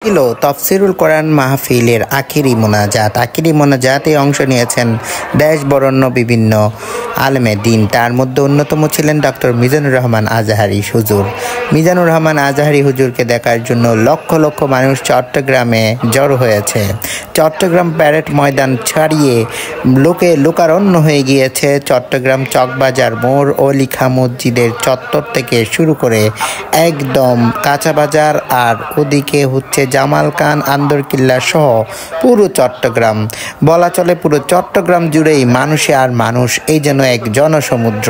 ছিল তফসিরুল কোরআন মাহফিলের আখিরি মোনাজাতে অংশ নিয়েছেন দেশ বরেণ্য বিভিন্ন আলেমে দিন। তার মধ্যে অন্যতম ছিলেন ডক্টর মিজানুর রহমান আজহারী হুজুর। মিজানুর রহমান আজহারী হুজুরকে দেখার জন্য লক্ষ লক্ষ মানুষ চট্টগ্রামে জড়ো হয়েছে। চট্টগ্রাম প্যারেড ময়দান ছাড়িয়ে লোকারণ্য হয়ে গিয়েছে চট্টগ্রাম চকবাজার মোড় ও লিখা মসজিদের চত্বর থেকে শুরু করে একদম কাঁচা বাজার, আর ওদিকে হচ্ছে জামাল খান আন্দরকিল্লা সহ পুরো চট্টগ্রাম, বলা চলে পুরো চট্টগ্রাম জুড়েই মানুষে আর মানুষ, এই যেন এক জনসমুদ্র।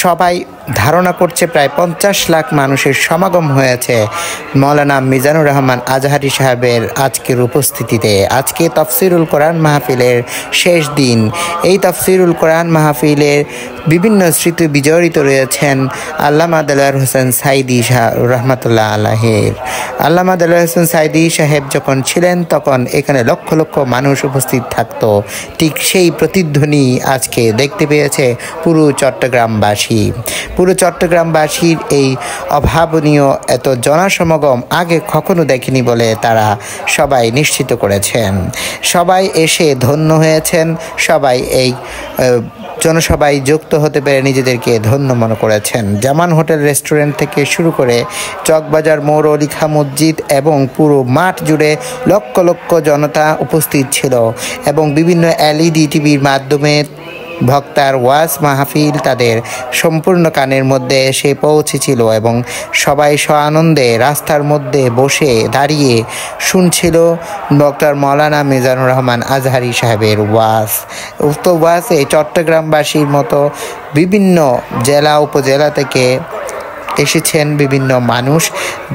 সবাই ধারণা করছে প্রায় 50 লাখ মানুষের সমাগম হয়েছে মৌলানা মিজানুর রহমান আজহারী সাহেবের আজকের উপস্থিতিতে। আজকে তফসিরুল কোরআন মাহফিলের শেষ দিন। এই তফসিরুল কোরআন মাহফিলের বিভিন্ন স্মৃতি বিজড়িত রয়েছেন আল্লামা দেলোয়ার হোসেন সাঈদী রহমাতুল্লাহ আলাইহির। আল্লামা দেলোয়ার হোসেন সাঈদী সাহেব যখন ছিলেন তখন এখানে লক্ষ লক্ষ মানুষ উপস্থিত থাকত। ঠিক সেই প্রতিধ্বনি আজকে দেখতে পেয়েছে পুরো চট্টগ্রামবাসী। পুরো চট্টগ্রামবাসীর এই অভাবনীয় এত জনসমাগম আগে কখনো দেখেনি বলে তারা সবাই নিশ্চিত করেছেন। সবাই এসে ধন্য হয়েছেন, সবাই এই জনসভায় যুক্ত হতে পেরে নিজেদেরকে ধন্য মনে করেছেন। জামান হোটেল রেস্টুরেন্ট থেকে শুরু করে চকবাজার মোড় ও লিখা মসজিদ এবং পুরো মাঠ জুড়ে লক্ষ লক্ষ জনতা উপস্থিত ছিল এবং বিভিন্ন LED টিভির মাধ্যমে বক্তার ওয়াজ মাহফিল তাদের সম্পূর্ণ কানের মধ্যে এসে পৌঁছেছিল এবং সবাই আনন্দে রাস্তার মধ্যে বসে দাঁড়িয়ে শুনছিল ডক্টর মৌলানা মিজানুর রহমান আজহারী সাহেবের ওয়াজ। উক্ত ওয়াজে চট্টগ্রামবাসীর মতো বিভিন্ন জেলা উপজেলা থেকে এসেছেন বিভিন্ন মানুষ,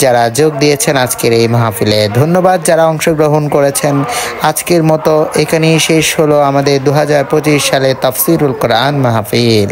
যারা যোগ দিয়েছেন আজকের এই মাহফিলে। ধন্যবাদ যারা অংশগ্রহণ করেছেন। আজকের মতো এখানেই শেষ হলো আমাদের 2025 সালে তফসিরুল কোরআন মাহফিল।